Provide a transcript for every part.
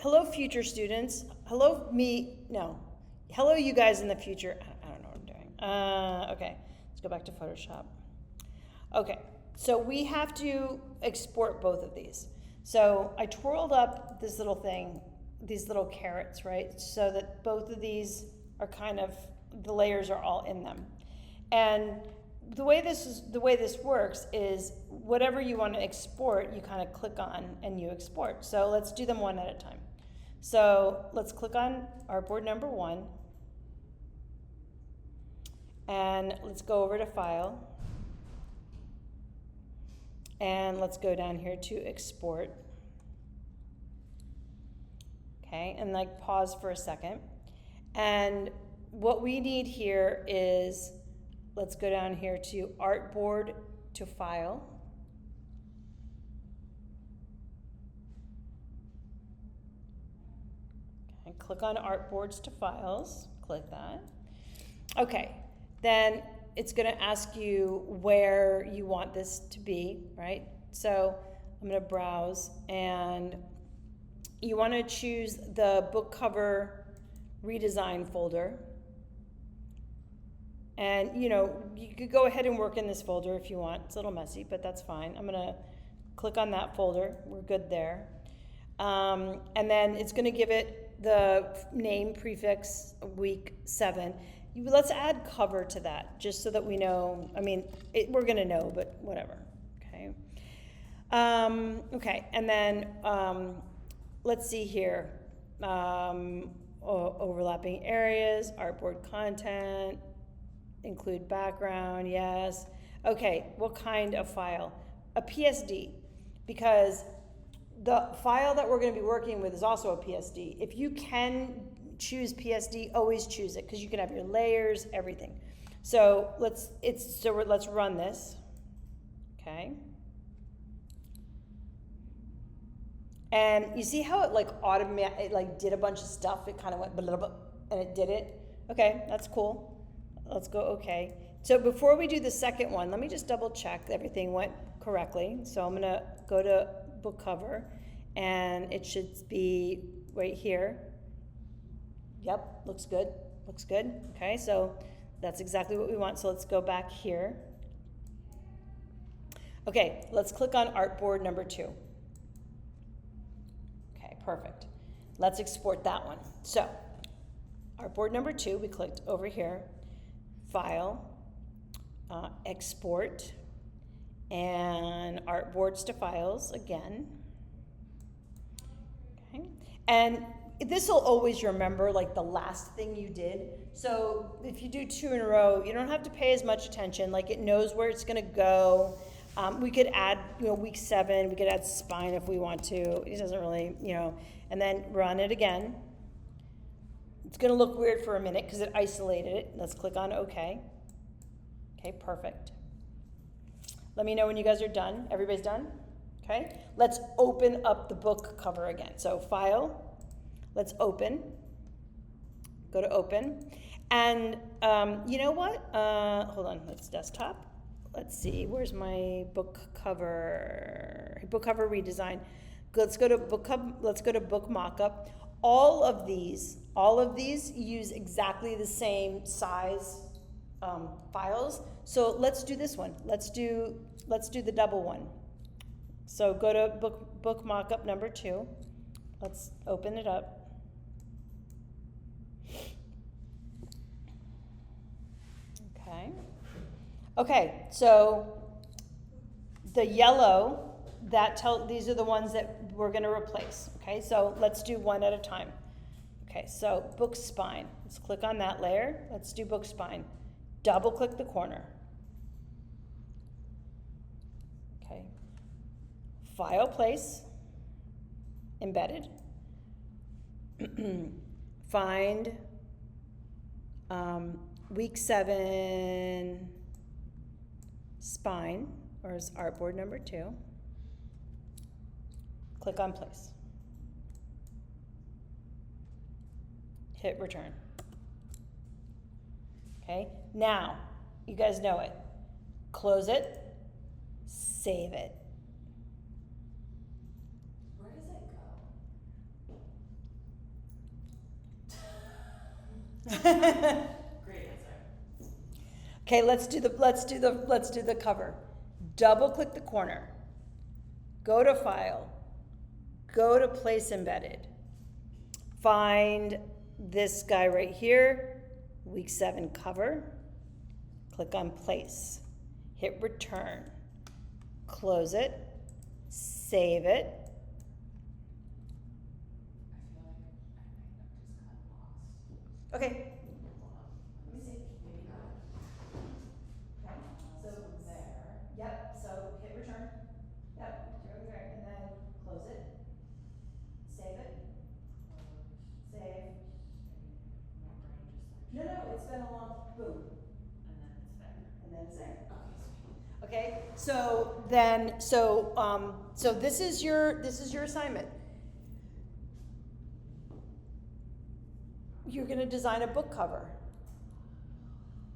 hello future students, hello you guys in the future. I don't know what I'm doing. Okay, let's go back to Photoshop. Okay, so we have to export both of these. So I twirled up this little thing, these little carrots, right? So that both of these are kind of, the layers are all in them. And the way this works is whatever you want to export, you kind of click on and you export. So let's do them one at a time. So let's click on artboard number 1. And let's go over to File. And let's go down here to Export. Okay, and like pause for a second. And what we need here is, let's go down here to Artboard to File. Okay, click on Artboards to Files, click that. Okay, then it's going to ask you where you want this to be, right? So I'm going to browse, and you want to choose the book cover redesign folder. And you could go ahead and work in this folder if you want. It's a little messy, but that's fine. I'm going to click on that folder. We're good there. And then it's going to give it the name prefix week 7. Let's add cover to that, just so that we know. I mean, we're going to know, but whatever. Okay. Okay, and then let's see here. Overlapping areas, artboard content, include background, yes. Okay, what kind of file? A PSD, because the file that we're going to be working with is also a PSD. If you can choose PSD, always choose it, because you can have your layers, everything. So let's run this. Okay. And you see how it did a bunch of stuff. It kind of went blah, blah, and it did it. Okay, that's cool. Let's go okay. So before we do the second one, let me just double check that everything went correctly. So I'm gonna go to book cover, and it should be right here. Yep, looks good, looks good. Okay, so that's exactly what we want. So let's go back here. Okay, let's click on artboard number 2. Okay, perfect. Let's export that one. So artboard number 2, we clicked over here. File, export, and artboards to files again. Okay, and this will always remember like the last thing you did. So if you do 2 in a row, you don't have to pay as much attention. Like, it knows where it's going to go. We could add, week 7. We could add spine if we want to. It doesn't really, and then run it again. It's going to look weird for a minute because it isolated it. Let's click on OK. Okay, perfect. Let me know when you guys are done. Everybody's done? Okay. Let's open up the book cover again. So File, let's open. Go to Open. And you know what? Hold on, let's desktop. Let's see, where's my book cover? Book cover redesign. Let's go to book Mockup. All of these use exactly the same size files. So let's do this one. Let's do the double one. So go to book Mockup number 2. Let's open it up. Okay. Okay, so the yellow, these are the ones that we're going to replace. Okay, so let's do one at a time. Okay, so book spine. Let's click on that layer. Let's do book spine. Double click the corner. Okay. File place. Embedded. Find week 7 spine, or is artboard number 2. Click on place. Hit return. Okay, now you guys know it. Close it, save it. Where does it go? Great answer. Okay, let's do the cover. Double click the corner. Go to File. Go to Place Embedded. Find this guy right here, week 7 cover. Click on Place. Hit Return. Close it. Save it. I feel like I might have just got lost. Okay. Hold on. Let me see. Maybe not. Okay. So there. Yep, so hit Return. Yep, you're over there, and then close it. Save it. Close. Save. My brain just No, no, it's been a long, boom, and then it's there. and then it's there. Okay, sweet. Okay, so this is your assignment. You're gonna design a book cover.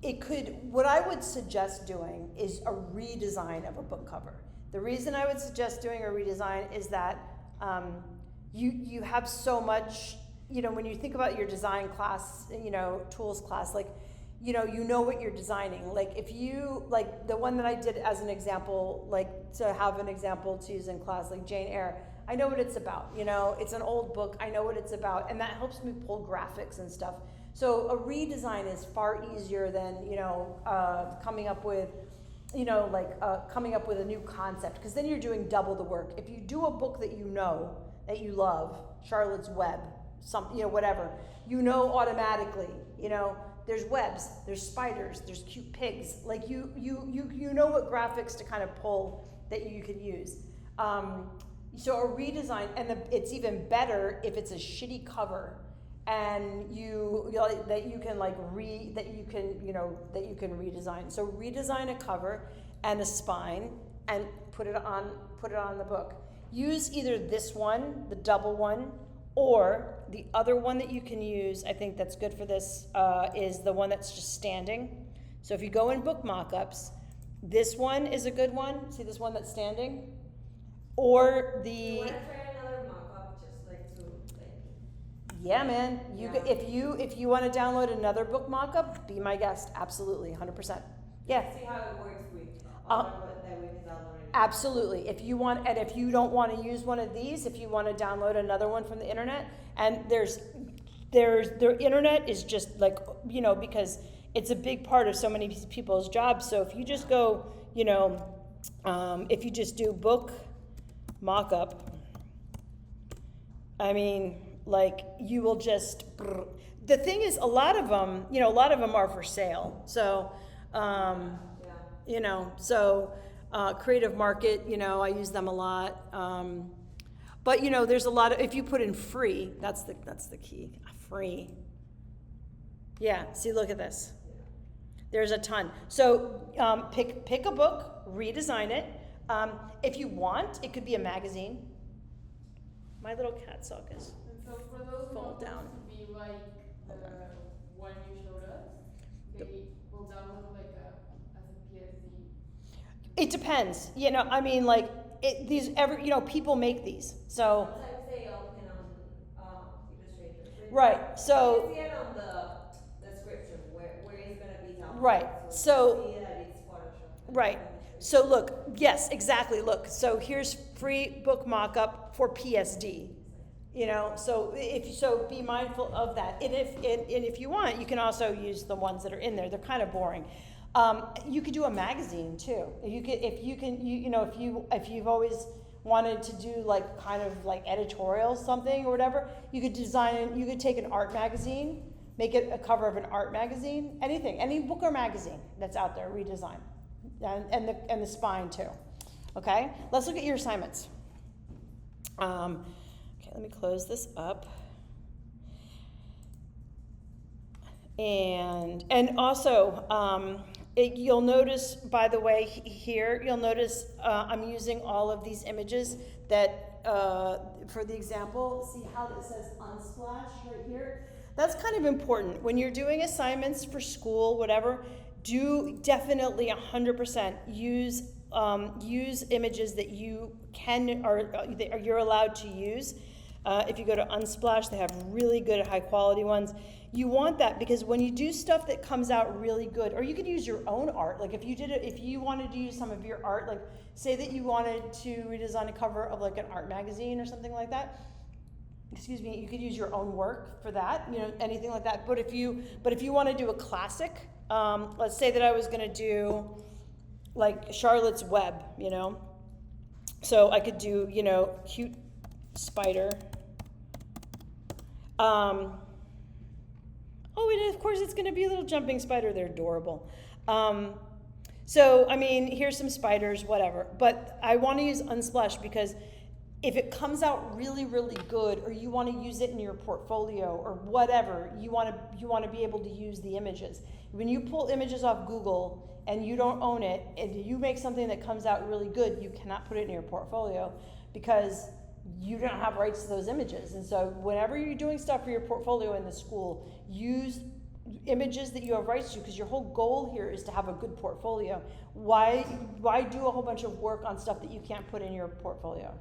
What I would suggest doing is a redesign of a book cover. The reason I would suggest doing a redesign is that you have so much, when you think about your design class, tools class, like, you know what you're designing. Like if you, like the one that I did as an example, like to have an example to use in class, like Jane Eyre, I know what it's about, it's an old book, I know what it's about, and that helps me pull graphics and stuff. So a redesign is far easier than, coming up with, coming up with a new concept, because then you're doing double the work. If you do a book that that you love, Charlotte's Web, whatever, automatically, there's webs, there's spiders, there's cute pigs. Like you know what graphics to kind of pull that you can use. So a redesign, and it's even better if it's a shitty cover, and that you can redesign. So redesign a cover and a spine, and put it on the book. Use either this one, the double one, or the other one that you can use, I think that's good for this, is the one that's just standing. So if you go in book mockups, this one is a good one. See this one that's standing? Or the... You want to try another mockup just to Yeah, man. If you want to download another book mockup, be my guest. Absolutely, 100%. Yeah. see how it works with that we can download it. Absolutely. If you want, and if you don't want to use one of these, if you want to download another one from the internet, and the internet is just like, because it's a big part of so many people's jobs. So if you just go, if you just do book mockup, I mean, like you will just, the thing is a lot of them are for sale. So, Creative Market, I use them a lot. But there's a lot of, if you put in free, that's the key, free. Yeah, see, look at this. There's a ton. So pick a book, redesign it. If you want, it could be a magazine. My little cat suckers. And so for those who Fall want down. to be like the one you showed us, they will download like as a PSD. It depends. People make these. So Sometimes they open on Illustrator. right. So you see it on the description where it's going to be downloaded. right. So you see that it's Photoshop. right. So look, yes, exactly. Look, so here's free book mockup for PSD. So be mindful of that. And if you want, you can also use the ones that are in there. They're kind of boring. You could do a magazine too. If you've always wanted to do like kind of like editorial something or whatever, you could take an art magazine, make it a cover of an art magazine, any book or magazine that's out there, redesign. And the spine too. Okay, let's look at your assignments. Okay, let me close this up. And also, you'll notice, by the way, here, you'll notice I'm using all of these images that, for the example, see how it says Unsplash right here? That's kind of important. When you're doing assignments for school, whatever, do definitely 100% use images that you can, or you're allowed to use. If you go to Unsplash, they have really good high quality ones. You want that because when you do stuff that comes out really good, or you could use your own art. Like if you wanted to use some of your art, like say that you wanted to redesign a cover of like an art magazine or something like that. Excuse me, you could use your own work for that, anything like that. But if you want to do a classic, let's say that I was going to do like Charlotte's Web, so I could do, cute spider. Oh, and of course it's going to be a little jumping spider. They're adorable. So, I mean, here's some spiders, whatever. But I want to use Unsplash because if it comes out really, really good, or you want to use it in your portfolio or whatever, you want to be able to use the images. When you pull images off Google and you don't own it, and you make something that comes out really good, you cannot put it in your portfolio because you don't have rights to those images. And so whenever you're doing stuff for your portfolio in the school, use images that you have rights to, because your whole goal here is to have a good portfolio. Why do a whole bunch of work on stuff that you can't put in your portfolio?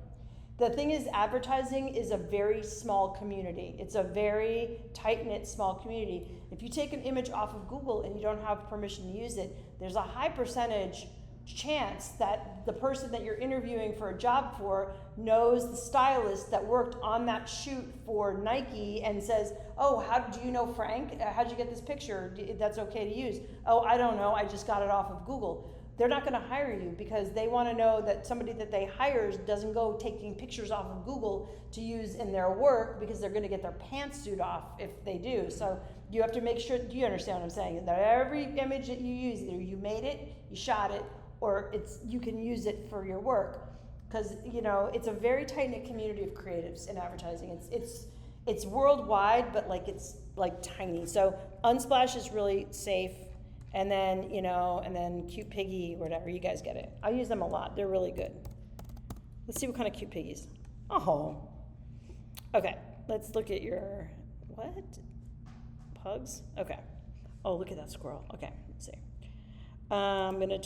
The thing is, advertising is a very small community. It's a very tight-knit small community. If you take an image off of Google and you don't have permission to use it, there's a high percentage chance that the person that you're interviewing for a job for knows the stylist that worked on that shoot for Nike and says, oh, how do you know Frank? How'd you get this picture? That's okay to use. Oh, I don't know, I just got it off of Google. They're not going to hire you because they want to know that somebody that they hire doesn't go taking pictures off of Google to use in their work, because they're going to get their pantsuit off if they do. So you have to make sure, do you understand what I'm saying? That every image that you use, either you made it, you shot it, or you can use it for your work. Because, it's a very tight-knit community of creatives in advertising. It's worldwide, but it's tiny. So Unsplash is really safe. And then, and then Cute Piggy, whatever, you guys get it. I use them a lot. They're really good. Let's see what kind of cute piggies. Oh. Okay, let's look at your, what? Pugs? Okay. Oh, look at that squirrel. Okay, let's see. I'm gonna